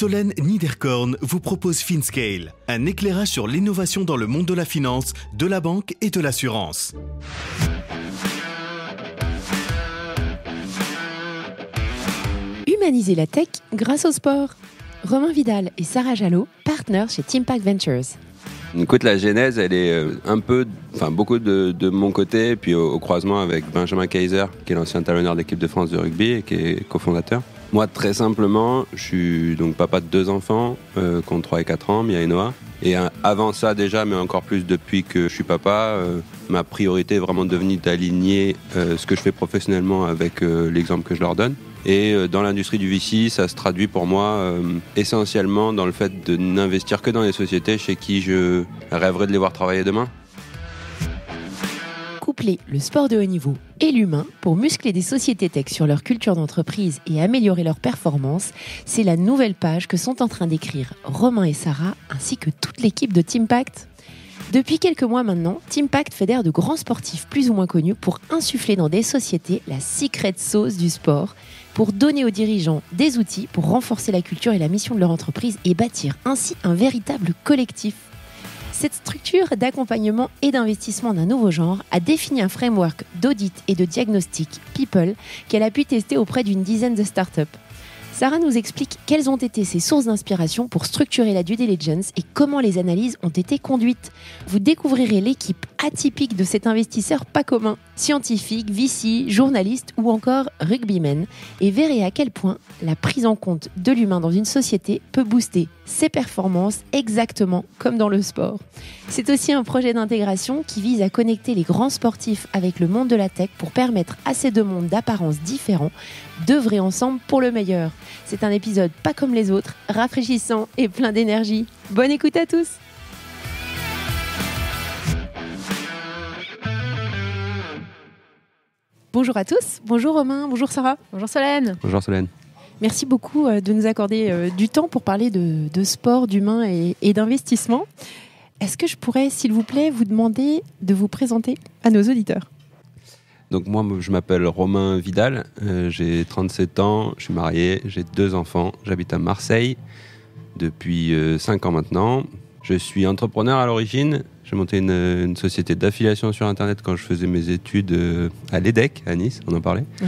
Solène Niederkorn vous propose FinScale, un éclairage sur l'innovation dans le monde de la finance, de la banque et de l'assurance. Humaniser la tech grâce au sport. Romain Vidal et Sarah Jalot, partenaires chez Timpact Ventures. Écoute, la genèse, elle est beaucoup de mon côté, puis au croisement avec Benjamin Kaiser, qui est l'ancien talonneur de l'équipe de France de rugby et qui est cofondateur. Moi, très simplement, je suis donc papa de 2 enfants, qui ont 3 et 4 ans, Mia et Noah. Et avant ça déjà, mais encore plus depuis que je suis papa, ma priorité est vraiment devenue d'aligner ce que je fais professionnellement avec l'exemple que je leur donne. Et dans l'industrie du VC, ça se traduit pour moi essentiellement dans le fait de n'investir que dans les sociétés chez qui je rêverais de les voir travailler demain. Coupler le sport de haut niveau et l'humain pour muscler des sociétés tech sur leur culture d'entreprise et améliorer leur performance, c'est la nouvelle page que sont en train d'écrire Romain et Sarah ainsi que toute l'équipe de Timpact. Depuis quelques mois maintenant, Timpact fédère de grands sportifs plus ou moins connus pour insuffler dans des sociétés la secret sauce du sport, pour donner aux dirigeants des outils pour renforcer la culture et la mission de leur entreprise et bâtir ainsi un véritable collectif. Cette structure d'accompagnement et d'investissement d'un nouveau genre a défini un framework d'audit et de diagnostic People qu'elle a pu tester auprès d'une dizaine de startups. Sarah nous explique quelles ont été ses sources d'inspiration pour structurer la due diligence et comment les analyses ont été conduites. Vous découvrirez l'équipe atypique de cet investisseur pas commun, scientifique, VC, journaliste ou encore rugbyman, et verrez à quel point la prise en compte de l'humain dans une société peut booster ses performances exactement comme dans le sport. C'est aussi un projet d'intégration qui vise à connecter les grands sportifs avec le monde de la tech pour permettre à ces deux mondes d'apparence différents d'œuvrer ensemble pour le meilleur. C'est un épisode pas comme les autres, rafraîchissant et plein d'énergie. Bonne écoute à tous! Bonjour à tous, bonjour Romain, bonjour Sarah. Bonjour Solène. Bonjour Solène. Merci beaucoup de nous accorder du temps pour parler de sport, d'humain et d'investissement. Est-ce que je pourrais, s'il vous plaît, vous demander de vous présenter à nos auditeurs ? Donc moi, je m'appelle Romain Vidal, j'ai 37 ans, je suis marié, j'ai 2 enfants, j'habite à Marseille depuis 5 ans maintenant. Je suis entrepreneur à l'origine, j'ai monté une société d'affiliation sur Internet quand je faisais mes études à l'EDEC, à Nice, on en parlait. Mmh.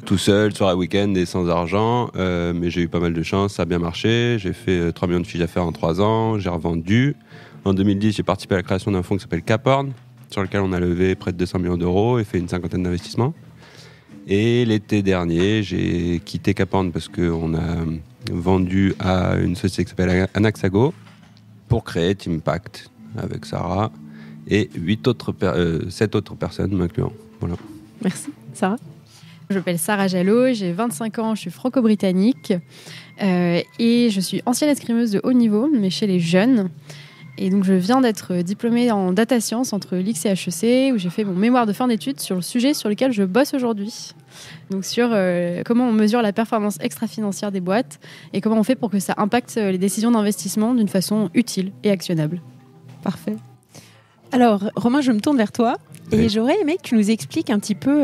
Tout seul, sur un week-end et sans argent, mais j'ai eu pas mal de chance, ça a bien marché. J'ai fait 3 millions de chiffres d'affaires en 3 ans, j'ai revendu. En 2010, j'ai participé à la création d'un fonds qui s'appelle Caporn, sur lequel on a levé près de 200 millions d'euros et fait une 50aine d'investissements. Et l'été dernier, j'ai quitté Caporn parce qu'on a vendu à une société qui s'appelle Anaxago pour créer Timpact avec Sarah et 7 autres personnes m'incluant. Voilà. Merci. Sarah ? Je m'appelle Sarah Jalot, j'ai 25 ans, je suis franco-britannique et je suis ancienne escrimeuse de haut niveau, mais chez les jeunes. Et donc je viens d'être diplômée en data science entre l'IX et HEC, où j'ai fait mon mémoire de fin d'études sur le sujet sur lequel je bosse aujourd'hui. Donc sur comment on mesure la performance extra-financière des boîtes et comment on fait pour que ça impacte les décisions d'investissement d'une façon utile et actionnable. Parfait. Alors Romain, je me tourne vers toi et j'aurais aimé que tu nous expliques un petit peu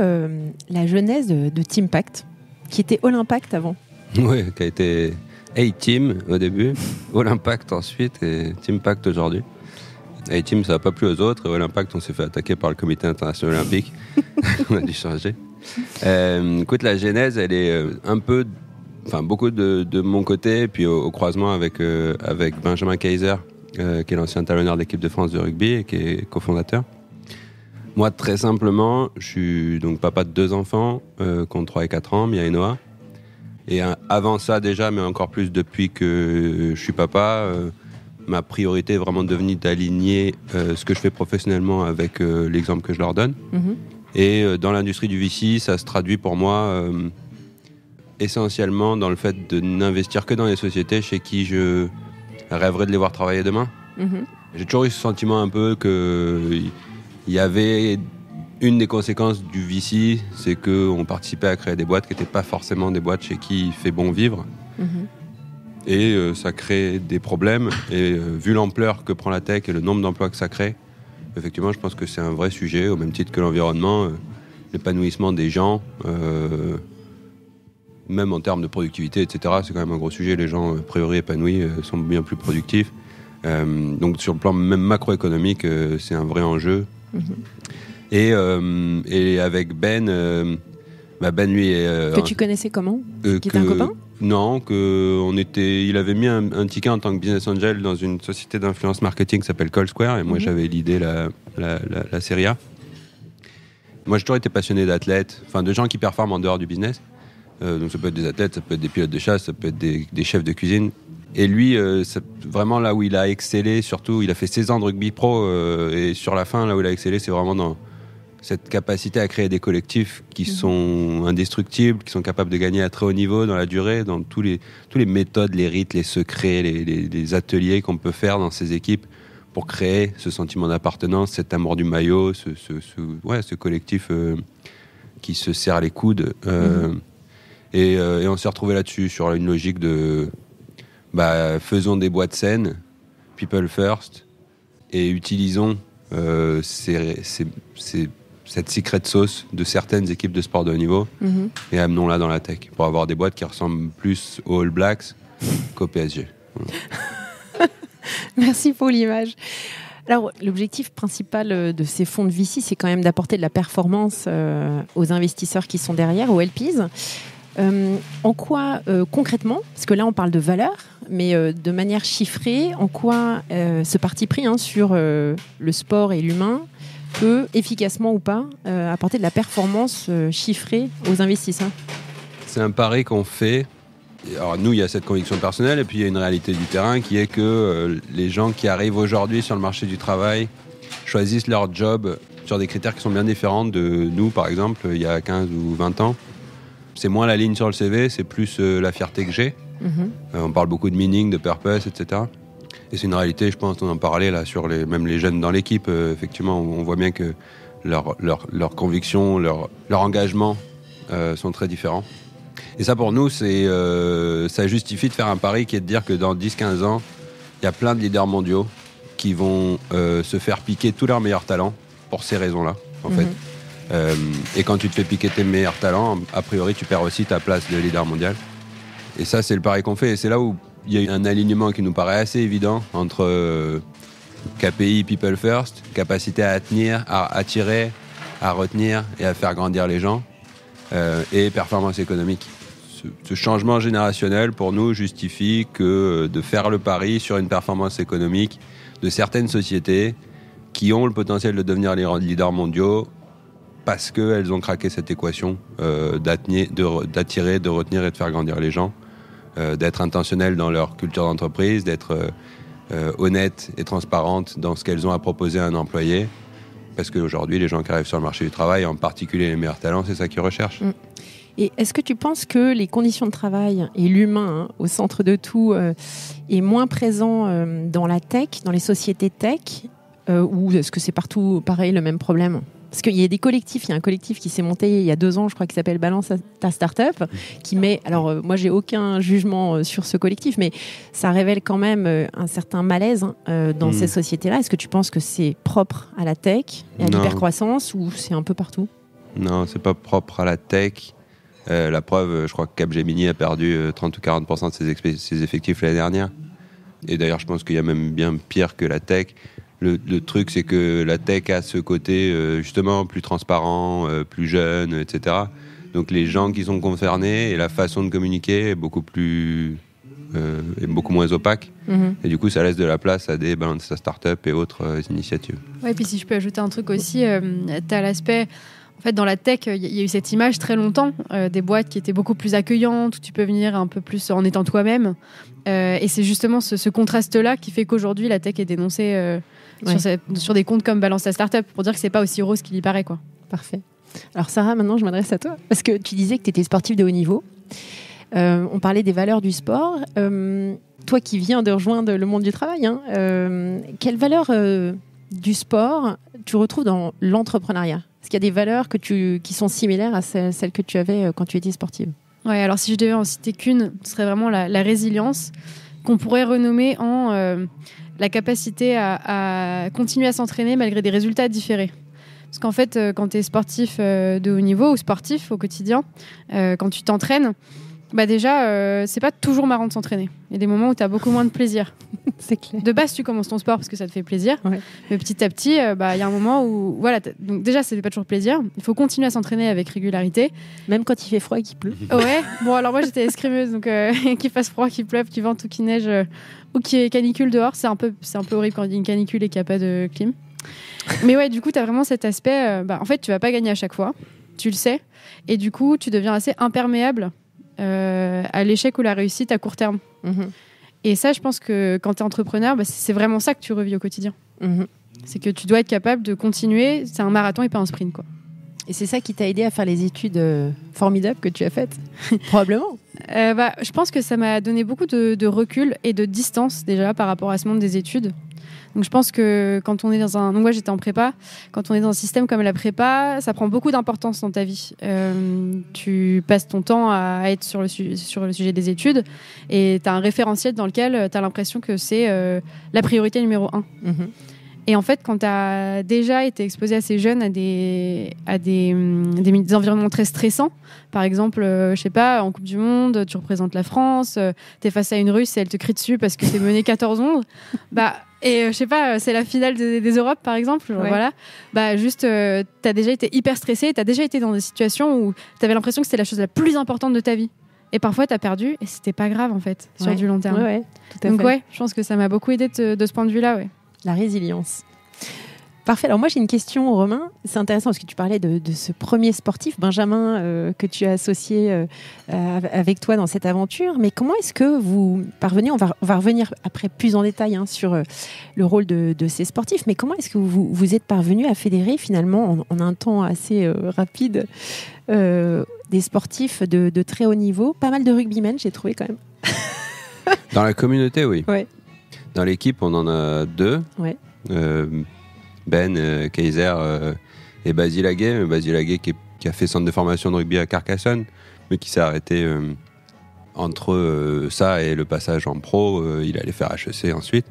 la genèse de Timpact, qui était All Impact avant. Oui, qui a été A-Team au début, All Impact ensuite et Timpact aujourd'hui. A-Team, ça n'a pas plu aux autres et All Impact, on s'est fait attaquer par le comité international olympique. On a dû changer. Écoute, la genèse, elle est beaucoup de mon côté, puis au croisement avec Benjamin Kaiser, qui est l'ancien talonneur de l'équipe de France de rugby et qui est cofondateur. Moi, très simplement, je suis donc papa de 2 enfants, qui ont 3 et 4 ans, Mia et Noah. Et avant ça déjà, mais encore plus depuis que je suis papa, ma priorité est vraiment devenue d'aligner ce que je fais professionnellement avec l'exemple que je leur donne. Mmh. Et dans l'industrie du VC, ça se traduit pour moi essentiellement dans le fait de n'investir que dans les sociétés chez qui je rêverais de les voir travailler demain. Mmh. J'ai toujours eu ce sentiment un peu qu'il y avait une des conséquences du VC, c'est qu'on participait à créer des boîtes qui n'étaient pas forcément des boîtes chez qui il fait bon vivre. Mmh. Et ça crée des problèmes. Et vu l'ampleur que prend la tech et le nombre d'emplois que ça crée, effectivement, je pense que c'est un vrai sujet, au même titre que l'environnement, l'épanouissement des gens même en termes de productivité, etc., c'est quand même un gros sujet. Les gens, a priori épanouis, sont bien plus productifs. Donc sur le plan même macroéconomique, c'est un vrai enjeu. Et avec Ben, Ben lui est... que tu connaissais comment qui était un copain? Non, il avait mis un ticket en tant que business angel dans une société d'influence marketing qui s'appelle Call Square, et moi j'avais l'idée la série A. Moi j'ai toujours été passionné d'athlètes, enfin de gens qui performent en dehors du business. Donc ça peut être des athlètes, ça peut être des pilotes de chasse, ça peut être des chefs de cuisine. Et lui, c'est vraiment là où il a excellé, surtout il a fait 16 ans de rugby pro, et sur la fin, là où il a excellé, c'est vraiment dans cette capacité à créer des collectifs qui sont indestructibles, qui sont capables de gagner à très haut niveau dans la durée, dans tous les méthodes, les rites, les secrets, les ateliers qu'on peut faire dans ces équipes pour créer ce sentiment d'appartenance, cet amour du maillot, ce collectif qui se serre les coudes. Et on s'est retrouvé là-dessus, sur une logique de faisons des boîtes saines, people first, et utilisons cette secret sauce de certaines équipes de sport de haut niveau et amenons-la dans la tech pour avoir des boîtes qui ressemblent plus aux All Blacks qu'au PSG. Merci pour l'image. Alors, l'objectif principal de ces fonds de VC, c'est quand même d'apporter de la performance aux investisseurs qui sont derrière, aux LPs. En quoi concrètement, parce que là on parle de valeur, mais de manière chiffrée, en quoi ce parti pris sur le sport et l'humain peut efficacement ou pas apporter de la performance chiffrée aux investisseurs? C'est un pari qu'on fait. Alors nous, il y a cette conviction personnelle, et puis il y a une réalité du terrain qui est que les gens qui arrivent aujourd'hui sur le marché du travail choisissent leur job sur des critères qui sont bien différents de nous, par exemple, il y a 15 ou 20 ans. C'est moins la ligne sur le CV, c'est plus la fierté que j'ai. On parle beaucoup de meaning, de purpose, etc. Et c'est une réalité, je pense, on en parlait là, même les jeunes dans l'équipe. Effectivement, on voit bien que leurs convictions, leur engagement sont très différents. Et ça, pour nous, ça justifie de faire un pari qui est de dire que dans 10-15 ans, il y a plein de leaders mondiaux qui vont se faire piquer tous leurs meilleurs talents pour ces raisons-là, en fait. Et quand tu te fais piquer tes meilleurs talents, a priori, tu perds aussi ta place de leader mondial. Et ça, c'est le pari qu'on fait. Et c'est là où il y a un alignement qui nous paraît assez évident entre KPI, People First, capacité à attirer, à retenir et à faire grandir les gens, et performance économique. Ce changement générationnel, pour nous, justifie que de faire le pari sur une performance économique de certaines sociétés qui ont le potentiel de devenir les leaders mondiaux parce qu'elles ont craqué cette équation d'attirer, de retenir et de faire grandir les gens, d'être intentionnelles dans leur culture d'entreprise, d'être honnêtes et transparentes dans ce qu'elles ont à proposer à un employé. Parce qu'aujourd'hui, les gens qui arrivent sur le marché du travail, en particulier les meilleurs talents, c'est ça qu'ils recherchent. Et est-ce que tu penses que les conditions de travail et l'humain au centre de tout est moins présent dans la tech, dans les sociétés tech, ou est-ce que c'est partout pareil, le même problème ? Parce qu'il y a des collectifs, il y a un collectif qui s'est monté il y a 2 ans, je crois, qui s'appelle Balance ta Startup, qui met... Alors, moi, j'ai aucun jugement sur ce collectif, mais ça révèle quand même un certain malaise dans ces sociétés-là. Est-ce que tu penses que c'est propre à la tech et à l'hypercroissance, ou c'est un peu partout ? Non, c'est pas propre à la tech. La preuve, je crois que Capgemini a perdu 30 ou 40% de ses effectifs l'année dernière. Et d'ailleurs, je pense qu'il y a même bien pire que la tech. Le truc, c'est que la tech a ce côté justement plus transparent, plus jeune, etc. Donc les gens qui sont concernés et la façon de communiquer est beaucoup moins opaque. Et du coup, ça laisse de la place à des Balance ta Startup et autres initiatives. Ouais, et puis si je peux ajouter un truc aussi, tu as l'aspect... En fait, dans la tech, il y a eu cette image très longtemps des boîtes qui étaient beaucoup plus accueillantes, où tu peux venir un peu plus en étant toi-même. Et c'est justement ce contraste-là qui fait qu'aujourd'hui, la tech est dénoncée sur des comptes comme Balance ta Startup, pour dire que c'est pas aussi rose qu'il y paraît, quoi. Parfait. Alors Sarah, maintenant, je m'adresse à toi. Parce que tu disais que tu étais sportive de haut niveau. On parlait des valeurs du sport. Toi qui viens de rejoindre le monde du travail, quelles valeurs du sport tu retrouves dans l'entrepreneuriat ? Est-ce qu'il y a des valeurs qui sont similaires à celles que tu avais quand tu étais sportive ? Ouais, alors si je devais en citer qu'une, ce serait vraiment la résilience, qu'on pourrait renommer en la capacité à continuer à s'entraîner malgré des résultats différés. Parce qu'en fait, quand tu es sportif de haut niveau ou sportif au quotidien, quand tu t'entraînes, Déjà, c'est pas toujours marrant de s'entraîner. Il y a des moments où tu as beaucoup moins de plaisir. C'est clair. De base, tu commences ton sport parce que ça te fait plaisir. Ouais. Mais petit à petit, il y a un moment où... Voilà, donc déjà, ça fait pas toujours plaisir. Il faut continuer à s'entraîner avec régularité. Même quand il fait froid et qu'il pleut. Ouais. Bon, alors moi, j'étais escrimeuse. Donc, qu'il fasse froid, qu'il pleuve, qu'il vente ou qu'il neige ou qu'il y ait canicule dehors, c'est un peu horrible quand il y a une canicule et qu'il n'y a pas de clim. Mais ouais, du coup, tu as vraiment cet aspect... en fait, tu vas pas gagner à chaque fois. Tu le sais. Et du coup, tu deviens assez imperméable à l'échec ou la réussite à court terme. Et ça, je pense que quand tu es entrepreneur, c'est vraiment ça que tu revis au quotidien. C'est que tu dois être capable de continuer. C'est un marathon et pas un sprint, quoi. Et c'est ça qui t'a aidé à faire les études formidables que tu as faites, probablement. Je pense que ça m'a donné beaucoup de recul et de distance déjà par rapport à ce monde des études. Donc je pense que quand on est dans un... Donc moi j'étais en prépa. Quand on est dans un système comme la prépa, ça prend beaucoup d'importance dans ta vie. Tu passes ton temps à être sur le sujet des études et tu as un référentiel dans lequel tu as l'impression que c'est la priorité numéro 1. Et en fait, quand tu as déjà été exposé assez jeune à des environnements très stressants, par exemple, je sais pas, en Coupe du Monde, tu représentes la France, tu es face à une Russe et elle te crie dessus parce que tu es mené 14-11, et je sais pas, c'est la finale des Europes, par exemple, voilà. Juste, tu as déjà été hyper stressé, tu as déjà été dans des situations où tu avais l'impression que c'était la chose la plus importante de ta vie. Et parfois, tu as perdu et c'était pas grave, en fait, sur du long terme. Ouais, tout à Donc, fait. je pense que ça m'a beaucoup aidé de ce point de vue-là, ouais. La résilience. Parfait. Alors moi, j'ai une question, Romain. C'est intéressant parce que tu parlais de ce premier sportif, Benjamin, que tu as associé avec toi dans cette aventure. Mais comment est-ce que vous parvenez, on va revenir après plus en détail sur le rôle de ces sportifs, mais comment est-ce que vous êtes parvenu à fédérer finalement en un temps assez rapide des sportifs de très haut niveau? Pas mal de rugbymen, j'ai trouvé quand même. Dans la communauté, oui. Ouais. Dans l'équipe, on en a 2. Ouais. Ben Kaiser et Basile Aguet. Basile Aguet qui a fait centre de formation de rugby à Carcassonne, mais qui s'est arrêté entre ça et le passage en pro. Il allait faire HEC ensuite.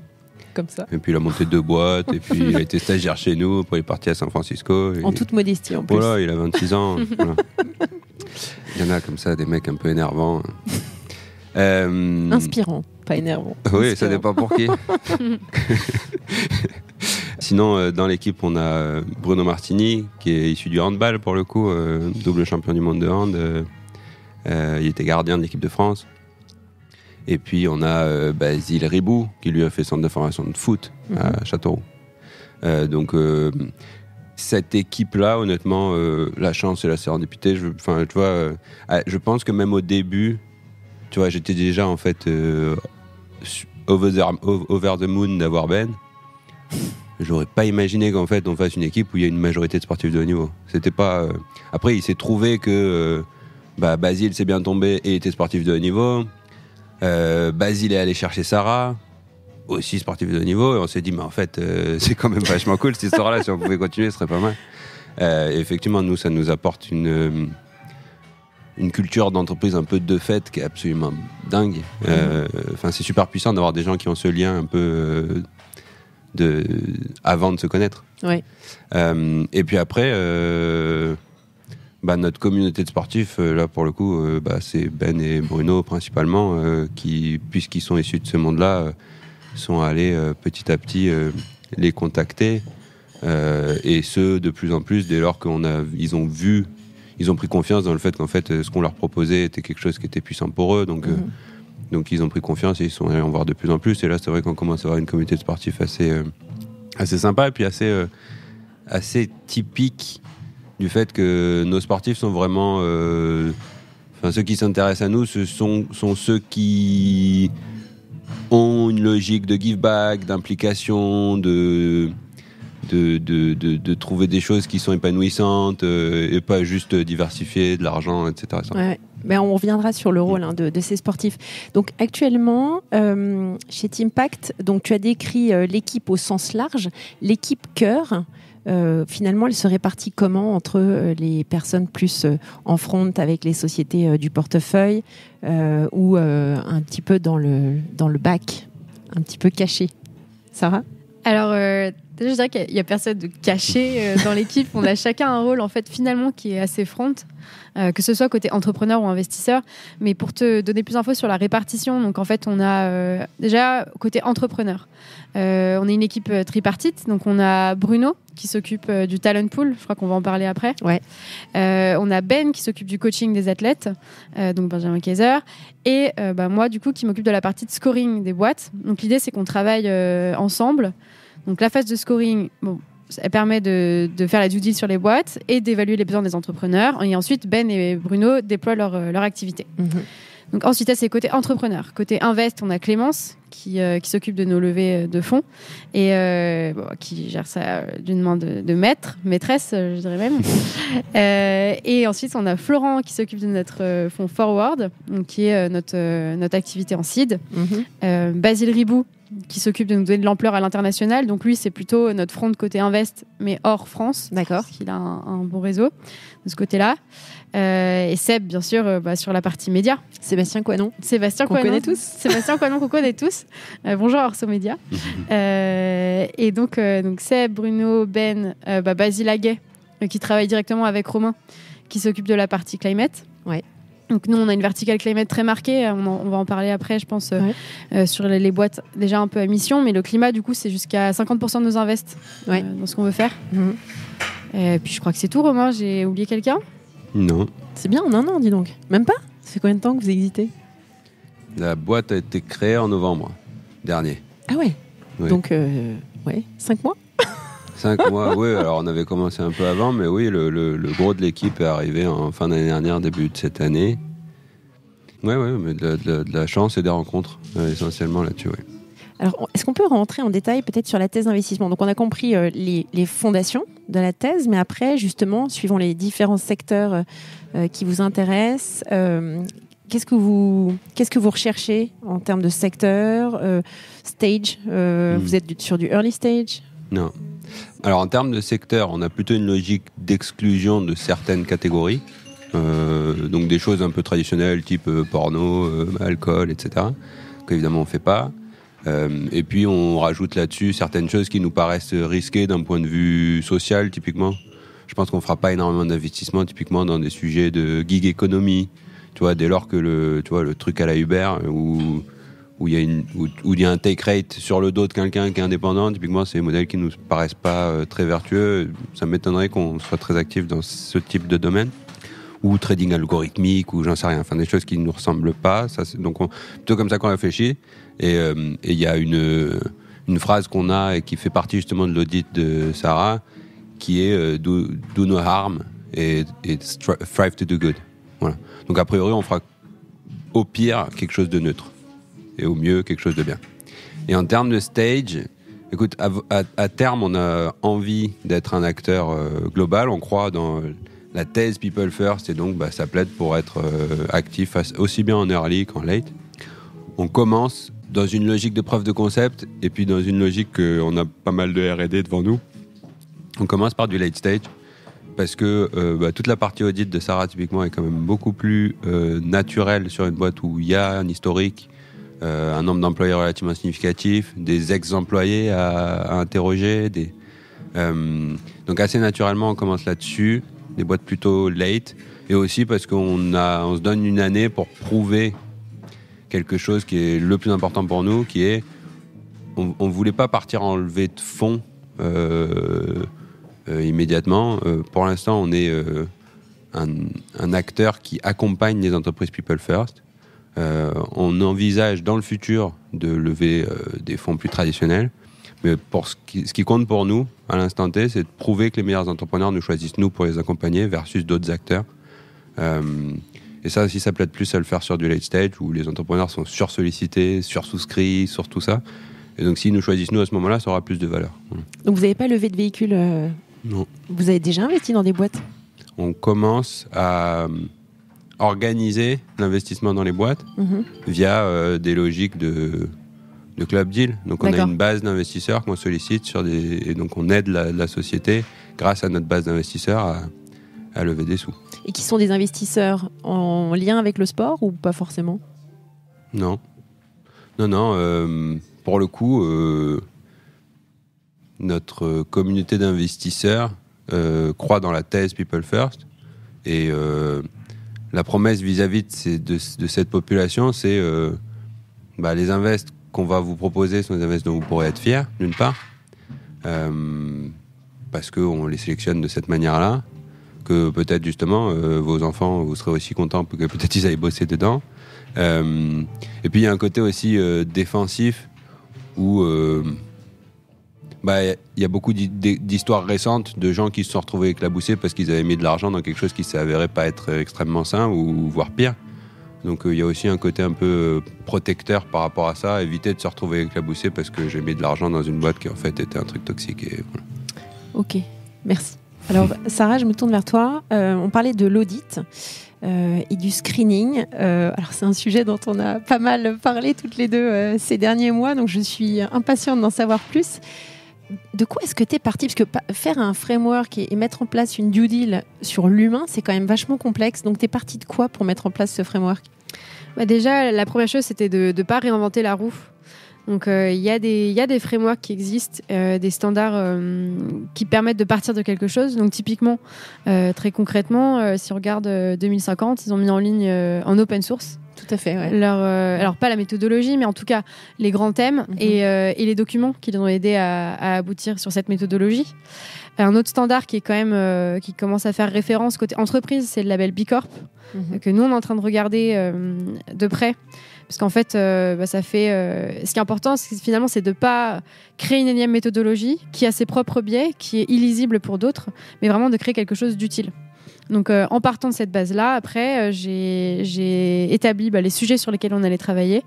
Comme ça. Et puis il a monté 2 boîtes, et puis il a été stagiaire chez nous, puis il est parti à San Francisco. En toute modestie en plus. Voilà, il a 26 ans. Voilà. Il y en a comme ça, des mecs un peu énervants. Inspirant, pas énervant. Oui, Inspirant. ça dépend pour qui. Sinon, dans l'équipe, on a Bruno Martini, qui est issu du handball pour le coup, double champion du monde de hand. Il était gardien de l'équipe de France. Et puis, on a Basile Ribou, qui lui a fait centre de formation de foot à Châteauroux. Donc, cette équipe-là, honnêtement, la chance et la sérendipité, je pense que même au début, tu vois, j'étais déjà en fait over the moon d'avoir Ben. J'aurais pas imaginé qu'en fait on fasse une équipe où il y a une majorité de sportifs de haut niveau. C'était pas. Après, il s'est trouvé que Basile s'est bien tombé et était sportif de haut niveau. Basile est allé chercher Sarah, aussi sportif de haut niveau, et on s'est dit mais en fait c'est quand même vachement cool cette histoire-là. Si on pouvait continuer, ce serait pas mal. Et effectivement, nous, ça nous apporte une culture d'entreprise un peu de fête qui est absolument dingue. C'est super puissant d'avoir des gens qui ont ce lien un peu avant de se connaître. Ouais. Et puis après, notre communauté de sportifs, là pour le coup, c'est Ben et Bruno principalement, qui, puisqu'ils sont issus de ce monde-là, sont allés petit à petit les contacter. Et ce, de plus en plus, dès lors qu'ils ont pris confiance dans le fait qu'en fait, ce qu'on leur proposait était quelque chose qui était puissant pour eux. Donc ils ont pris confiance et ils sont allés en voir de plus en plus. Et là, c'est vrai qu'on commence à avoir une communauté de sportifs assez sympa et puis assez typique du fait que nos sportifs sont vraiment... ceux qui s'intéressent à nous, ce sont ceux qui ont une logique de give back, d'implication, de trouver des choses qui sont épanouissantes et pas juste diversifier de l'argent, etc. Ouais. Ben, on reviendra sur le rôle de ces sportifs. Donc actuellement, chez Teampact, donc tu as décrit l'équipe au sens large, l'équipe cœur. Finalement, elle se répartit comment entre les personnes plus en front avec les sociétés du portefeuille ou un petit peu dans le back, un petit peu caché. Sarah ? Alors, Déjà, je dirais qu'il n'y a personne de caché dans l'équipe. On a chacun un rôle, en fait, finalement, qui est assez front, que ce soit côté entrepreneur ou investisseur. Mais pour te donner plus d'infos sur la répartition, donc en fait, on a déjà côté entrepreneur. On est une équipe tripartite. Donc, on a Bruno qui s'occupe du talent pool. Je crois qu'on va en parler après. Ouais. On a Ben qui s'occupe du coaching des athlètes, donc Benjamin Kaiser. Et moi, du coup, qui m'occupe de la partie de scoring des boîtes. Donc, l'idée, c'est qu'on travaille ensemble. Donc la phase de scoring, elle permet de faire la due deal sur les boîtes et d'évaluer les besoins des entrepreneurs. Et ensuite, Ben et Bruno déploient leur activité. Donc ensuite, c'est côté entrepreneur. Côté invest, on a Clémence qui s'occupe de nos levées de fonds et qui gère ça d'une main de maîtresse, je dirais même. Et ensuite, on a Florent qui s'occupe de notre fonds Forward, donc, qui est notre activité en seed. Basile Ribou qui s'occupe de nous donner de l'ampleur à l'international. Donc lui, c'est plutôt notre front de côté invest, mais hors France. D'accord. Parce qu'il a un bon réseau de ce côté-là. Et Seb, bien sûr, sur la partie média. Sébastien Coinon. Sébastien Qu'on Coinon. connaît tous. Sébastien Coinon, qu'on connaît tous. Bonjour Orso Média. Et donc Seb, Bruno, Ben, Basile Aguet, qui travaille directement avec Romain, qui s'occupe de la partie climate. Ouais. Donc nous, on a une verticale climate très marquée. On va en parler après, je pense, sur les boîtes déjà un peu à mission. Mais le climat, du coup, c'est jusqu'à 50% de nos invests dans ce qu'on veut faire. Et puis je crois que c'est tout, Romain. J'ai oublié quelqu'un ? Non. C'est bien en un an, dis donc. Même pas ? Ça fait combien de temps que vous existez ? La boîte a été créée en novembre dernier. Ah ouais. Oui. Donc, 5 mois ? 5 mois, oui. Alors, on avait commencé un peu avant, mais oui, le gros de l'équipe est arrivé en fin d'année dernière, début de cette année. Oui, mais de la chance et des rencontres, essentiellement là-dessus, oui. Alors, est-ce qu'on peut rentrer en détail peut-être sur la thèse d'investissement ? Donc, on a compris les fondations de la thèse, mais après, justement, suivant les différents secteurs qui vous intéressent, qu'est-ce que vous recherchez en termes de secteur, stage Vous êtes sur du early stage ? Non. Alors, en termes de secteur, on a plutôt une logique d'exclusion de certaines catégories. Donc, des choses un peu traditionnelles, type porno, alcool, etc., qu'évidemment, on ne fait pas. Et puis, on rajoute là-dessus certaines choses qui nous paraissent risquées d'un point de vue social, typiquement. Je pense qu'on ne fera pas énormément d'investissement, typiquement, dans des sujets de gig economy. Tu vois, dès lors que le truc à la Uber, où il y a un take rate sur le dos de quelqu'un qui est indépendant, typiquement, c'est des modèles qui ne nous paraissent pas très vertueux. Ça m'étonnerait qu'on soit très actif dans ce type de domaine. Ou trading algorithmique, ou j'en sais rien. Enfin, des choses qui ne nous ressemblent pas. Donc, plutôt comme ça qu'on réfléchit. Et il y a une phrase qu'on a et qui fait partie justement de l'audit de Sarah, qui est do no harm et strive to do good. Voilà. Donc, a priori, on fera au pire quelque chose de neutre. Et au mieux, quelque chose de bien. Et en termes de stage, écoute, à terme, on a envie d'être un acteur global. On croit dans la thèse People First, et donc ça plaide pour être actif aussi bien en early qu'en late. On commence dans une logique de preuve de concept, et puis dans une logique qu'on a pas mal de R&D devant nous. On commence par du late stage, parce que toute la partie audit de Sarah, typiquement, est quand même beaucoup plus naturelle sur une boîte où il y a un historique, un nombre d'employés relativement significatif, des ex-employés à interroger. Donc assez naturellement, on commence là-dessus, des boîtes plutôt late, et aussi parce qu'on se donne une année pour prouver quelque chose qui est le plus important pour nous, qui est on voulait pas partir en levée de fonds immédiatement. Pour l'instant, on est un acteur qui accompagne les entreprises People First. On envisage dans le futur de lever des fonds plus traditionnels. Mais pour ce qui compte pour nous, à l'instant T, c'est de prouver que les meilleurs entrepreneurs nous choisissent nous pour les accompagner versus d'autres acteurs. Et ça aussi, ça plaide plus à le faire sur du late stage où les entrepreneurs sont sursollicités, sursouscrits, sur tout ça. Et donc, s'ils nous choisissent nous à ce moment-là, ça aura plus de valeur. Donc, vous n'avez pas levé de véhicule Non. Vous avez déjà investi dans des boîtes ? On commence à organiser l'investissement dans les boîtes via des logiques de club deal. Donc, on a une base d'investisseurs qu'on sollicite et donc on aide la société grâce à notre base d'investisseurs à lever des sous. Et qui sont des investisseurs en lien avec le sport ou pas forcément ? Non. Pour le coup, notre communauté d'investisseurs croit dans la thèse People First. Et la promesse vis-à-vis de cette population, c'est les invests qu'on va vous proposer sont des invests dont vous pourrez être fiers, d'une part, parce qu'on les sélectionne de cette manière-là, que peut-être justement vos enfants, vous serez aussi contents que peut-être ils aillent bosser dedans. Et puis il y a un côté aussi défensif où il y a beaucoup d'histoires récentes de gens qui se sont retrouvés éclaboussés parce qu'ils avaient mis de l'argent dans quelque chose qui s'avérait pas être extrêmement sain ou voire pire. Donc il y a aussi un côté un peu protecteur par rapport à ça, éviter de se retrouver éclaboussé parce que j'ai mis de l'argent dans une boîte qui en fait était un truc toxique. Et voilà. Ok, merci. Alors Sarah, je me tourne vers toi. On parlait de l'audit et du screening. Alors c'est un sujet dont on a pas mal parlé toutes les deux ces derniers mois, donc je suis impatiente d'en savoir plus. De quoi est-ce que tu es partie ? Parce que faire un framework et mettre en place une due deal sur l'humain, c'est quand même vachement complexe. Donc tu es partie de quoi pour mettre en place ce framework ? Déjà, la première chose, c'était de ne pas réinventer la roue. Donc il y a des frameworks qui existent, des standards qui permettent de partir de quelque chose. Donc typiquement, très concrètement, si on regarde 2050, ils ont mis en ligne en open source. Tout à fait, ouais. Alors pas la méthodologie, mais en tout cas les grands thèmes et les documents qui les ont aidés à aboutir sur cette méthodologie. Un autre standard qui est quand même qui commence à faire référence côté entreprise, c'est le label B Corp que nous on est en train de regarder de près. Parce qu'en fait, ça fait. Ce qui est important, finalement, c'est de ne pas créer une énième méthodologie qui a ses propres biais, qui est illisible pour d'autres, mais vraiment de créer quelque chose d'utile. Donc, en partant de cette base-là, après, j'ai établi les sujets sur lesquels on allait travailler.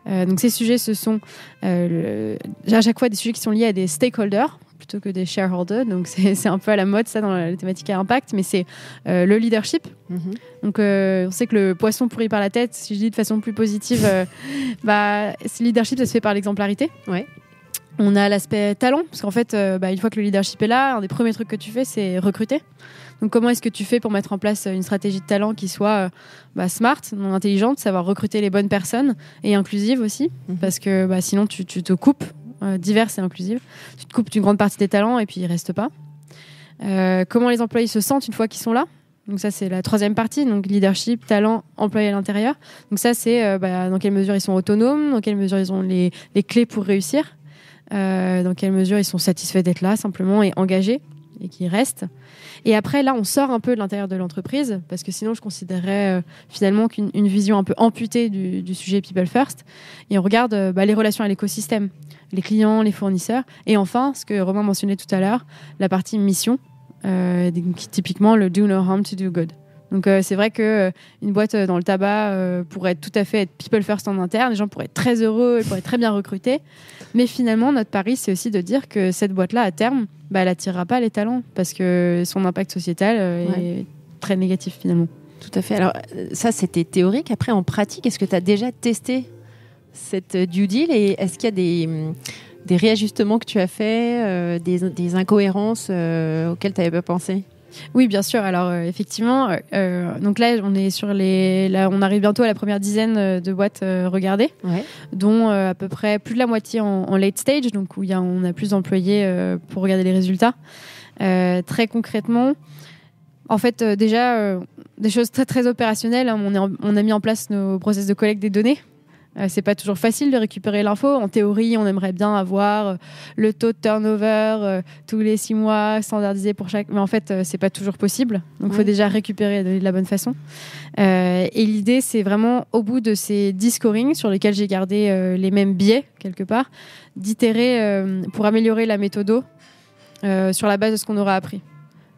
Donc, ces sujets, ce sont à chaque fois des sujets qui sont liés à des stakeholders plutôt que des shareholders. Donc, c'est un peu à la mode, ça, dans la thématique à impact, mais c'est le leadership. Donc, on sait que le poisson pourrit par la tête. Si je dis de façon plus positive, ce leadership, ça se fait par l'exemplarité. Ouais. On a l'aspect talent, parce qu'en fait, une fois que le leadership est là, un des premiers trucs que tu fais, c'est recruter. Donc, comment est-ce que tu fais pour mettre en place une stratégie de talent qui soit smart, non intelligente, savoir recruter les bonnes personnes et inclusive aussi, parce que sinon, tu te coupes, diverse et inclusive. Tu te coupes une grande partie des talents et puis ils restent pas. Comment les employés se sentent une fois qu'ils sont là. Donc ça, c'est la troisième partie. Donc leadership, talent, employés à l'intérieur. Donc ça, c'est dans quelle mesure ils sont autonomes, dans quelle mesure ils ont les clés pour réussir, dans quelle mesure ils sont satisfaits d'être là simplement et engagés et qu'ils restent. Et après, là, on sort un peu de l'intérieur de l'entreprise parce que sinon, je considérerais finalement qu'une vision un peu amputée du sujet People First. Et on regarde les relations à l'écosystème, les clients, les fournisseurs. Et enfin, ce que Romain mentionnait tout à l'heure, la partie mission, typiquement le do no harm to do good. Donc c'est vrai que une boîte dans le tabac pourrait tout à fait être people first en interne, les gens pourraient être très heureux, ils pourraient être très bien recrutés, mais finalement notre pari c'est aussi de dire que cette boîte-là à terme, elle attirera pas les talents parce que son impact sociétal est très négatif finalement. Tout à fait. Alors ça c'était théorique, après en pratique, est-ce que tu as déjà testé cette due deal et est-ce qu'il y a des réajustements que tu as fait, des incohérences auxquelles tu n'avais pas pensé ? Oui, bien sûr. Alors, effectivement, donc là, on arrive bientôt à la première dizaine de boîtes regardées, dont à peu près plus de la moitié en late stage, donc où on a plus d'employés pour regarder les résultats. Très concrètement, en fait, déjà, des choses très, très opérationnelles. On a mis en place nos process de collecte des données. C'est pas toujours facile de récupérer l'info. En théorie, on aimerait bien avoir le taux de turnover tous les 6 mois, standardisé pour chaque... Mais en fait, c'est pas toujours possible. Donc, il faut déjà récupérer les données de la bonne façon. Et l'idée, c'est vraiment, au bout de ces 10 scorings, sur lesquels j'ai gardé les mêmes biais, quelque part, d'itérer pour améliorer la méthode sur la base de ce qu'on aura appris.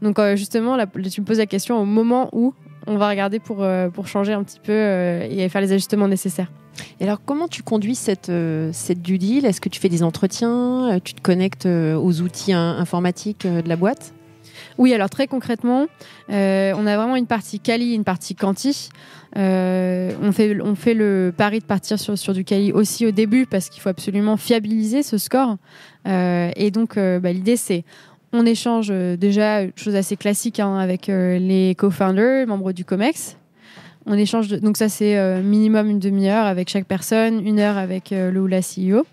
Donc, justement, là, tu me poses la question au moment où on va regarder pour changer un petit peu et faire les ajustements nécessaires. Et alors, comment tu conduis cette due deal ? Est-ce que tu fais des entretiens ? Tu te connectes aux outils informatiques de la boîte ? Oui, alors très concrètement, on a vraiment une partie quali et une partie quanti. On fait le pari de partir sur du quali aussi au début parce qu'il faut absolument fiabiliser ce score. Et donc, l'idée, c'est on échange déjà, chose assez classique avec les co-founders, membres du COMEX. On échange, donc ça c'est minimum une demi-heure avec chaque personne, 1 heure avec le ou la CEO.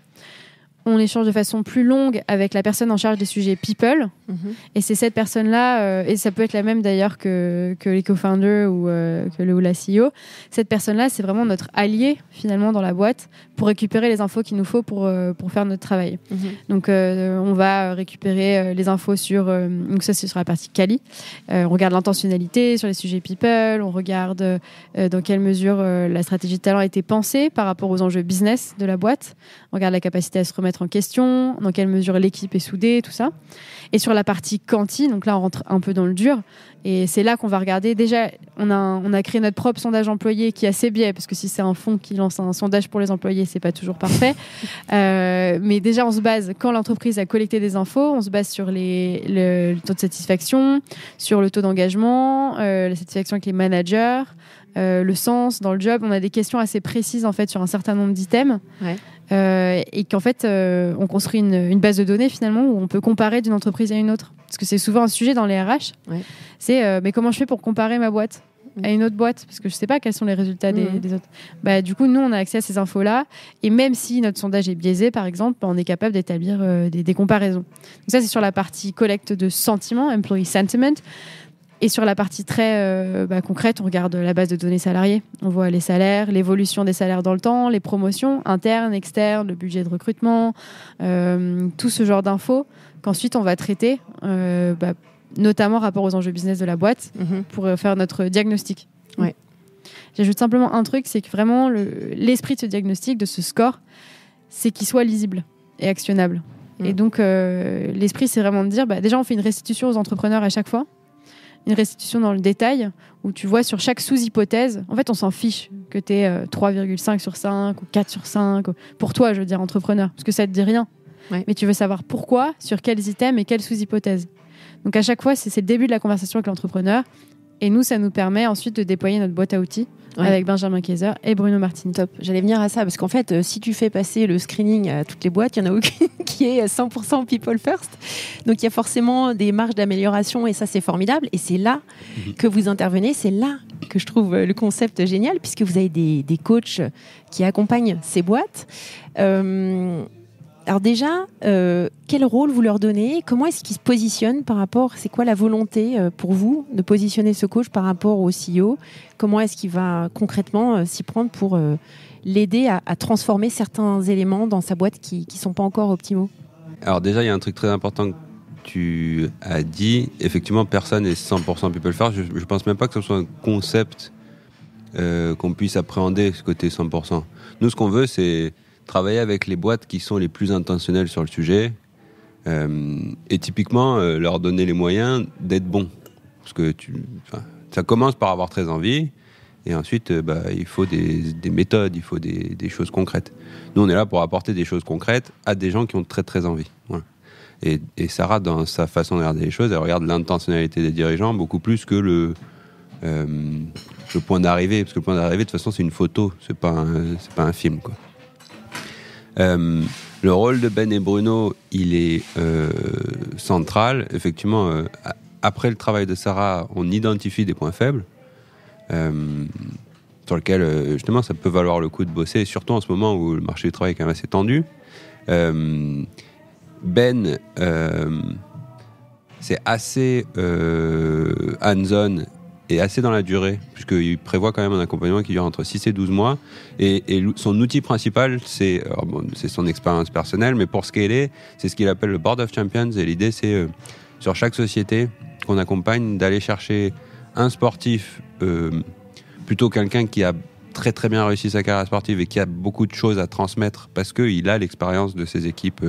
on échange de façon plus longue avec la personne en charge des sujets people. Et c'est cette personne-là, et ça peut être la même d'ailleurs que les co-founders ou la CEO. Cette personne-là, c'est vraiment notre allié finalement dans la boîte pour récupérer les infos qu'il nous faut pour faire notre travail. Donc on va récupérer les infos donc ça c'est sur la partie quali. On regarde l'intentionnalité sur les sujets people, on regarde dans quelle mesure la stratégie de talent a été pensée par rapport aux enjeux business de la boîte. On regarde la capacité à se remettre en question, dans quelle mesure l'équipe est soudée, tout ça. Et sur la partie quanti, donc là on rentre un peu dans le dur, et c'est là qu'on va regarder. Déjà, on a créé notre propre sondage employé qui a ses biais, parce que si c'est un fonds qui lance un sondage pour les employés, c'est pas toujours parfait. Mais déjà, on se base, quand l'entreprise a collecté des infos, on se base sur le taux de satisfaction, sur le taux d'engagement, la satisfaction avec les managers, le sens dans le job. On a des questions assez précises en fait sur un certain nombre d'items. Et qu'en fait, on construit une base de données finalement où on peut comparer d'une entreprise à une autre. Parce que c'est souvent un sujet dans les RH. C'est mais comment je fais pour comparer ma boîte à une autre boîte, parce que je ne sais pas quels sont les résultats des autres. Du coup, nous, on a accès à ces infos-là, et même si notre sondage est biaisé, par exemple, on est capable d'établir des comparaisons. Donc ça, c'est sur la partie collecte de sentiments, employee sentiment. Et sur la partie très concrète, on regarde la base de données salariés. On voit les salaires, l'évolution des salaires dans le temps, les promotions internes, externes, le budget de recrutement, tout ce genre d'infos qu'ensuite on va traiter, notamment rapport aux enjeux business de la boîte, pour faire notre diagnostic. J'ajoute simplement un truc, c'est que vraiment l'esprit de ce diagnostic, de ce score, c'est qu'il soit lisible et actionnable. Et donc l'esprit, c'est vraiment de dire, déjà on fait une restitution aux entrepreneurs à chaque fois, une restitution dans le détail, où tu vois sur chaque sous-hypothèse, en fait on s'en fiche que tu aies 3,5 sur 5 ou 4 sur 5, pour toi je veux dire entrepreneur, parce que ça te dit rien. Mais tu veux savoir pourquoi, sur quels items et quelles sous-hypothèses. Donc à chaque fois, c'est le début de la conversation avec l'entrepreneur. Et nous, ça nous permet ensuite de déployer notre boîte à outils avec Benjamin Kaiser et Bruno Martini. Top. J'allais venir à ça, parce qu'en fait, si tu fais passer le screening à toutes les boîtes, il n'y en a aucune qui est 100% people first. Donc il y a forcément des marges d'amélioration, et ça, c'est formidable. Et c'est là que vous intervenez. C'est là que je trouve le concept génial, puisque vous avez des coachs qui accompagnent ces boîtes. Alors déjà, quel rôle vous leur donnez ? Comment est-ce qu'ils se positionnent par rapport ? C'est quoi la volonté pour vous de positionner ce coach par rapport au CEO ? Comment est-ce qu'il va concrètement s'y prendre pour l'aider à transformer certains éléments dans sa boîte qui ne sont pas encore optimaux ? Alors déjà, il y a un truc très important que tu as dit. Effectivement, personne n'est 100% people first. Je ne pense même pas que ce soit un concept qu'on puisse appréhender, ce côté 100%. Nous, ce qu'on veut, c'est travailler avec les boîtes qui sont les plus intentionnelles sur le sujet et typiquement leur donner les moyens d'être bons. Parce que ça commence par avoir très envie et ensuite il faut des méthodes, il faut des choses concrètes. Nous, on est là pour apporter des choses concrètes à des gens qui ont très très envie. Voilà. Et Sarah, dans sa façon de regarder les choses, elle regarde l'intentionnalité des dirigeants beaucoup plus que le point d'arrivée. Parce que le point d'arrivée, de toute façon, c'est une photo, c'est pas un film, quoi. Le rôle de Ben et Bruno, il est central. Effectivement, après le travail de Sarah, on identifie des points faibles sur lesquels, justement, ça peut valoir le coup de bosser, surtout en ce moment où le marché du travail est quand même assez tendu. Ben, c'est assez hands-on et assez dans la durée, puisqu'il prévoit quand même un accompagnement qui dure entre 6 et 12 mois. Et son outil principal, c'est son expérience personnelle, mais pour scaler, c'est ce qu'il appelle le Board of Champions. Et l'idée, c'est sur chaque société qu'on accompagne, d'aller chercher un sportif, plutôt quelqu'un qui a très très bien réussi sa carrière sportive et qui a beaucoup de choses à transmettre, parce qu'il a l'expérience de ses équipes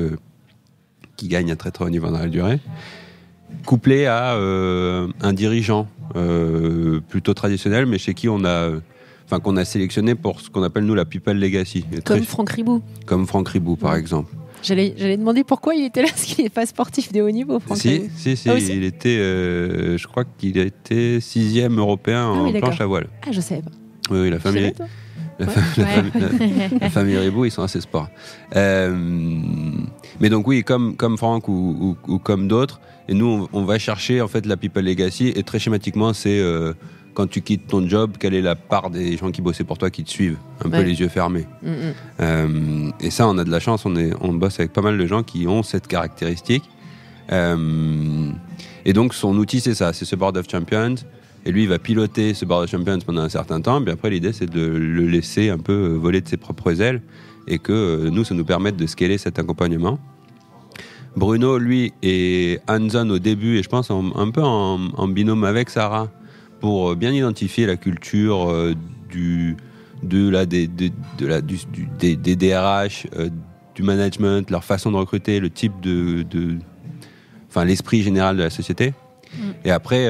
qui gagnent à très très haut niveau dans la durée, couplé à un dirigeant plutôt traditionnel, mais chez qui qu'on a sélectionné pour ce qu'on appelle nous la People Legacy. Comme Franck Ribou. Comme Franck Ribou, par exemple. J'allais demander pourquoi il était là, parce qu'il n'est pas sportif de haut niveau, Franck Ribou. Si, il était, je crois qu'il a été 6e européen en planche à voile. Ah, je savais pas. Oui, la famille. La famille Ribou, ils sont assez sport. Mais donc oui, comme Franck ou comme d'autres, et nous on va chercher en fait la People Legacy, et très schématiquement c'est quand tu quittes ton job, quelle est la part des gens qui bossaient pour toi qui te suivent, un peu les yeux fermés. Et ça, on a de la chance, on bosse avec pas mal de gens qui ont cette caractéristique. Et donc, son outil, c'est ça, c'est ce Board of Champions. Et lui, il va piloter ce Board of Champions pendant un certain temps. Puis après, l'idée, c'est de le laisser un peu voler de ses propres ailes et que nous, ça nous permette de scaler cet accompagnement. Bruno, lui, est hands-on au début et je pense un peu en binôme avec Sarah pour bien identifier la culture des DRH, du management, leur façon de recruter, le type l'esprit général de la société. Et après,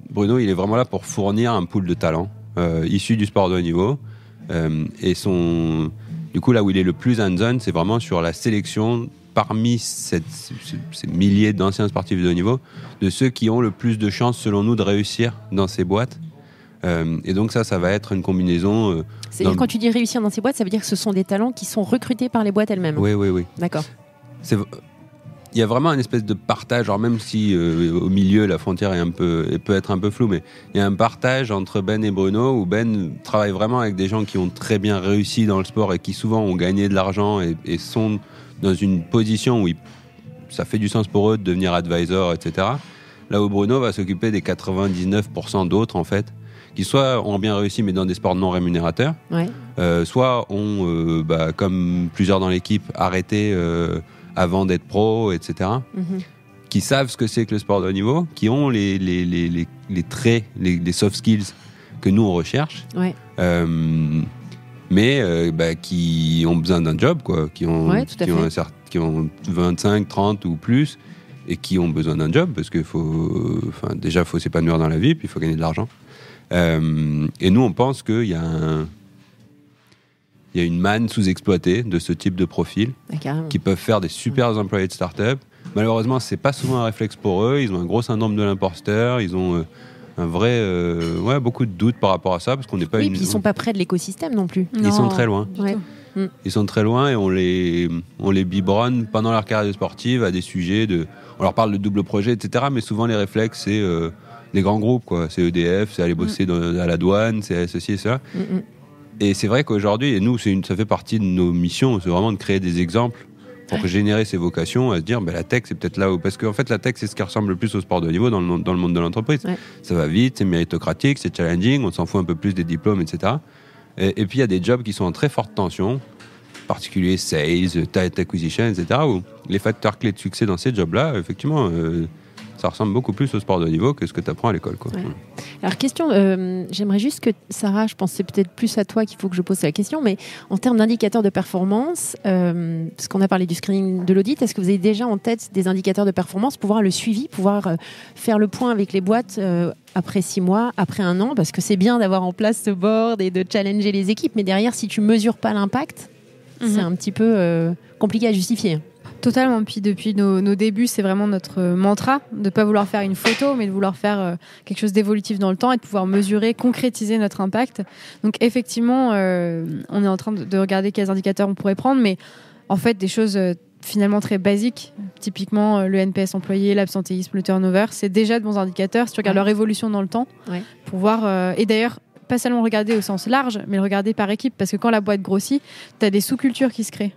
Bruno, il est vraiment là pour fournir un pool de talents issus du sport de haut niveau. Et du coup, là où il est le plus hands-on, c'est vraiment sur la sélection parmi ces milliers d'anciens sportifs de haut niveau, de ceux qui ont le plus de chances, selon nous, de réussir dans ces boîtes. Et donc ça va être une combinaison... C'est-à-dire quand tu dis réussir dans ces boîtes, ça veut dire que ce sont des talents qui sont recrutés par les boîtes elles-mêmes. Oui. D'accord. Il y a vraiment une espèce de partage, alors même si au milieu la frontière peut être un peu floue, mais il y a un partage entre Ben et Bruno où Ben travaille vraiment avec des gens qui ont très bien réussi dans le sport et qui souvent ont gagné de l'argent et sont dans une position où ça fait du sens pour eux de devenir advisor, etc. Là où Bruno va s'occuper des 99% d'autres en fait, qui soit ont bien réussi mais dans des sports non rémunérateurs, soit ont, comme plusieurs dans l'équipe, arrêté avant d'être pro, etc., qui savent ce que c'est que le sport de haut niveau, qui ont les traits, les soft skills que nous on recherche, mais qui ont besoin d'un job, quoi, qui ont 25, 30 ou plus, et qui ont besoin d'un job, parce qu'il faut s'épanouir dans la vie, puis il faut gagner de l'argent. Et nous, on pense qu'il y a une manne sous-exploitée de ce type de profil qui peuvent faire des super employés de start-up. Malheureusement, c'est pas souvent un réflexe pour eux. Ils ont un gros syndrome de l'imposteur. Ils ont un vrai, beaucoup de doutes par rapport à ça, parce qu'on n'est pas. Oui, puis ils sont pas près de l'écosystème non plus. Ils sont très loin. Ils sont très loin et on les biberonne pendant leur carrière sportive à des sujets on leur parle de double projet, etc. Mais souvent les réflexes, c'est les grands groupes, quoi. C'est EDF, c'est aller bosser à la douane, c'est ceci et cela. Et c'est vrai qu'aujourd'hui, et nous, ça fait partie de nos missions, c'est vraiment de créer des exemples pour générer ces vocations, à se dire, la tech, c'est peut-être là où... Parce qu'en fait, la tech, c'est ce qui ressemble le plus au sport de haut niveau dans le monde de l'entreprise. Ça va vite, c'est méritocratique, c'est challenging, on s'en fout un peu plus des diplômes, etc. Et puis, il y a des jobs qui sont en très forte tension, en particulier sales, talent acquisition, etc., où les facteurs clés de succès dans ces jobs-là, effectivement... ça ressemble beaucoup plus au sport de haut niveau que ce que tu apprends à l'école, quoi. Alors, question, j'aimerais juste que, Sarah, je pense que c'est peut-être plus à toi qu'il faut que je pose la question, mais en termes d'indicateurs de performance, parce qu'on a parlé du screening de l'audit, est-ce que vous avez déjà en tête des indicateurs de performance pour voir le suivi, pouvoir faire le point avec les boîtes après 6 mois, après 1 an, parce que c'est bien d'avoir en place ce board et de challenger les équipes, mais derrière, si tu ne mesures pas l'impact, c'est un petit peu compliqué à justifier. Totalement. Puis depuis nos débuts, c'est vraiment notre mantra de ne pas vouloir faire une photo, mais de vouloir faire quelque chose d'évolutif dans le temps et de pouvoir mesurer, concrétiser notre impact. Donc effectivement, on est en train de regarder quels indicateurs on pourrait prendre, mais en fait, des choses finalement très basiques, typiquement le NPS employé, l'absentéisme, le turnover, c'est déjà de bons indicateurs si tu regardes leur évolution dans le temps, pour voir... et d'ailleurs, pas seulement le regarder au sens large, mais le regarder par équipe, parce que quand la boîte grossit, tu as des sous-cultures qui se créent.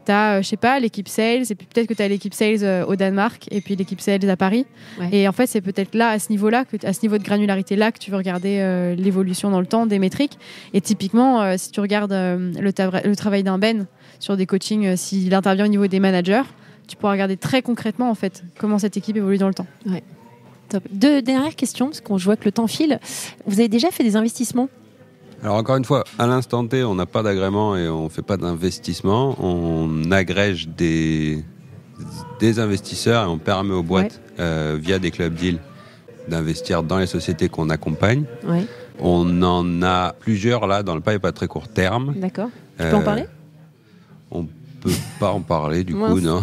T'as, l'équipe sales, et puis peut-être que t'as l'équipe sales au Danemark, et puis l'équipe sales à Paris. Et en fait, c'est peut-être là, à ce niveau-là, à ce niveau de granularité-là, que tu veux regarder l'évolution dans le temps des métriques. Et typiquement, si tu regardes le travail d'un Ben sur des coachings, s'il intervient au niveau des managers, tu pourras regarder très concrètement, en fait, comment cette équipe évolue dans le temps. Top. 2 dernières questions, parce qu'on voit que le temps file. Vous avez déjà fait des investissements ? Alors encore une fois, à l'instant T, on n'a pas d'agrément et on ne fait pas d'investissement. On agrège des investisseurs et on permet aux boîtes, via des club deals, d'investir dans les sociétés qu'on accompagne. On en a plusieurs là dans le pipe à très court terme. D'accord. Tu peux en parler ? On peut pas en parler du coup, non.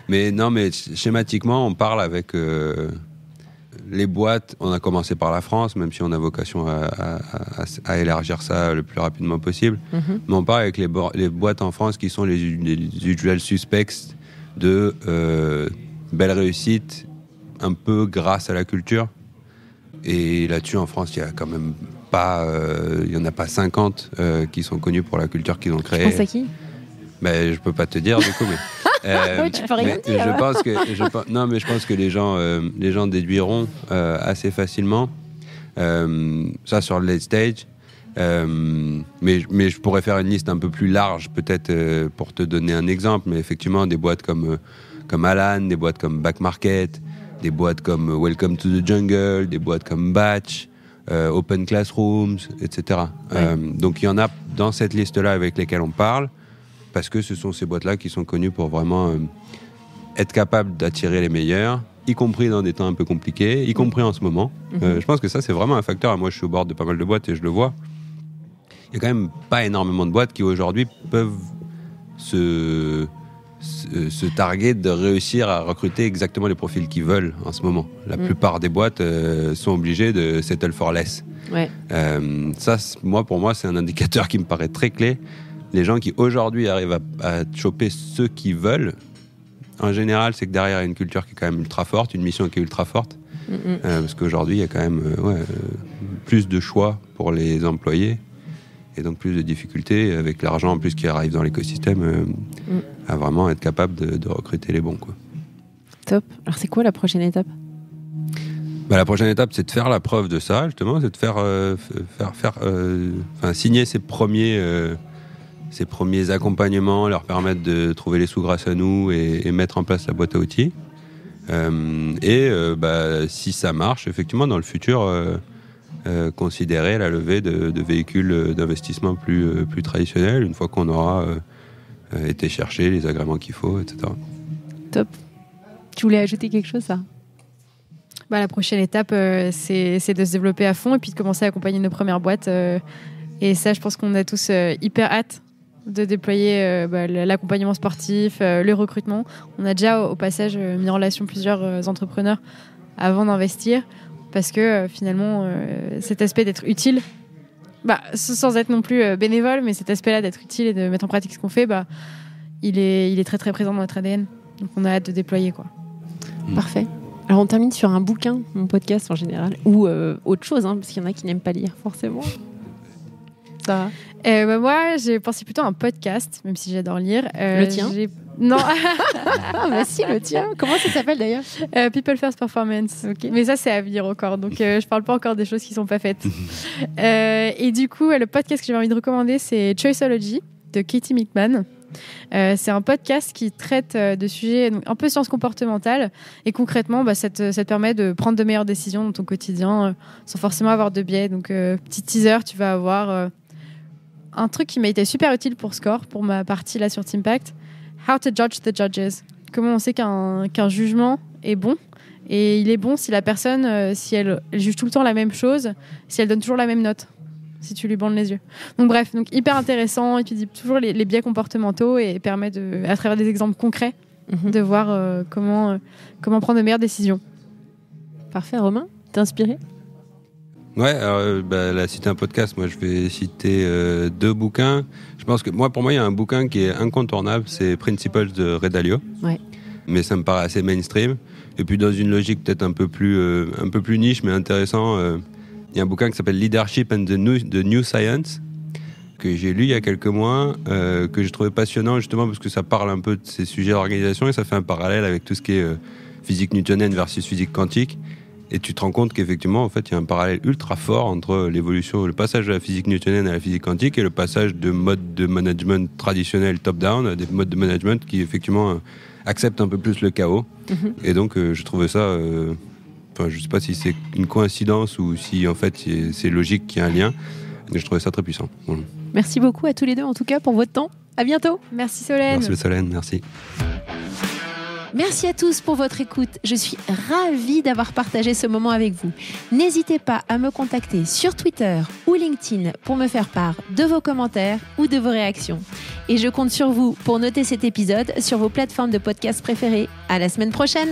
Mais schématiquement, on parle avec... les boîtes, on a commencé par la France, même si on a vocation à élargir ça le plus rapidement possible. Mais on parle avec les boîtes en France qui sont les usual suspects de belle réussite, un peu grâce à la culture. Et là-dessus, en France, il y a quand même pas, il y en a pas 50 qui sont connus pour la culture qu'ils ont créée. Tu penses à qui? Ben, je peux pas te dire du coup, mais Ouais, tu peux rien dire. Je pense que les gens déduiront assez facilement ça sur le late stage. Mais je pourrais faire une liste un peu plus large peut-être pour te donner un exemple. Mais effectivement, des boîtes comme Alan, des boîtes comme Back Market, des boîtes comme Welcome to the Jungle, des boîtes comme Batch, Open Classrooms, etc. Ouais. Donc il y en a dans cette liste-là avec lesquelles on parle, parce que ce sont ces boîtes-là qui sont connues pour vraiment être capables d'attirer les meilleurs, y compris dans des temps un peu compliqués, y compris en ce moment. Je pense que ça, c'est vraiment un facteur. Moi, je suis au bord de pas mal de boîtes et je le vois. Il y a quand même pas énormément de boîtes qui, aujourd'hui, peuvent se targuer de réussir à recruter exactement les profils qu'ils veulent en ce moment. La plupart des boîtes sont obligées de settle for less. Ouais. Ça, pour moi, c'est un indicateur qui me paraît très clé. Les gens qui aujourd'hui arrivent à choper ceux qu'ils veulent, en général, c'est que derrière il y a une culture qui est quand même ultra forte, une mission qui est ultra forte. Parce qu'aujourd'hui, il y a quand même plus de choix pour les employés et donc plus de difficultés avec l'argent en plus qui arrive dans l'écosystème à vraiment être capable de recruter les bons, quoi. Top. Alors, c'est quoi la prochaine étape? La prochaine étape, c'est de faire la preuve de ça, justement, c'est de faire signer ses premiers accompagnements, leur permettre de trouver les sous grâce à nous et mettre en place la boîte à outils. Si ça marche, effectivement, dans le futur, considérer la levée de véhicules d'investissement plus traditionnels, une fois qu'on aura été chercher les agréments qu'il faut, etc. Top. Tu voulais ajouter quelque chose, ça? La prochaine étape, c'est de se développer à fond et puis de commencer à accompagner nos premières boîtes. Et ça, je pense qu'on a tous hyper hâte de déployer l'accompagnement sportif, le recrutement. On a déjà, au passage, mis en relation plusieurs entrepreneurs avant d'investir, parce que finalement, cet aspect d'être utile, sans être non plus bénévole, mais cet aspect-là d'être utile et de mettre en pratique ce qu'on fait, il est très très présent dans notre ADN. Donc on a hâte de déployer, quoi. Parfait. Alors on termine sur un bouquin, mon podcast en général, ou autre chose, parce qu'il y en a qui n'aiment pas lire forcément. Ça. Moi, j'ai pensé plutôt à un podcast, même si j'adore lire. Le tien? Non. Si, le tien. Comment ça s'appelle d'ailleurs? People First Performance. Okay. Mais ça, c'est à venir encore. Donc, je parle pas encore des choses qui sont pas faites. Et du coup, le podcast que j'avais envie de recommander, c'est Choiceology de Katie Mickman. C'est un podcast qui traite de sujets donc un peu sciences comportementales, et concrètement ça te permet de prendre de meilleures décisions dans ton quotidien sans forcément avoir de biais. Donc petit teaser, tu vas avoir un truc qui m'a été super utile pour Score, pour ma partie là sur Teampact: How to judge the judges. Comment on sait qu'un jugement est bon, et il est bon si la personne si elle juge tout le temps la même chose, si elle donne toujours la même note, si tu lui bandes les yeux. Donc bref, hyper intéressant, et puis dit toujours les biais comportementaux, et permet à travers des exemples concrets de voir comment prendre de meilleures décisions. Parfait. Romain, t'es inspiré? Ouais, alors, elle a cité un podcast, moi je vais citer 2 bouquins. Je pense que pour moi il y a un bouquin qui est incontournable, c'est Principles de Ray Dalio. Ouais. Mais ça me paraît assez mainstream. Et puis dans une logique peut-être un peu plus niche, mais intéressant, il y a un bouquin qui s'appelle Leadership and the New Science, que j'ai lu il y a quelques mois, que j'ai trouvé passionnant justement parce que ça parle un peu de ces sujets d'organisation, et ça fait un parallèle avec tout ce qui est physique newtonienne versus physique quantique. Et tu te rends compte qu'effectivement, en fait, il y a un parallèle ultra fort entre l'évolution, le passage de la physique newtonienne à la physique quantique, et le passage de modes de management traditionnels top-down à des modes de management qui effectivement acceptent un peu plus le chaos. Et donc, je trouvais ça... je ne sais pas si c'est une coïncidence ou si en fait c'est logique qu'il y a un lien, mais je trouvais ça très puissant. Voilà. Merci beaucoup à tous les deux en tout cas pour votre temps. À bientôt. Merci Solène. Merci Solène, merci. Merci à tous pour votre écoute. Je suis ravie d'avoir partagé ce moment avec vous. N'hésitez pas à me contacter sur Twitter ou LinkedIn pour me faire part de vos commentaires ou de vos réactions. Et je compte sur vous pour noter cet épisode sur vos plateformes de podcast préférées. À la semaine prochaine.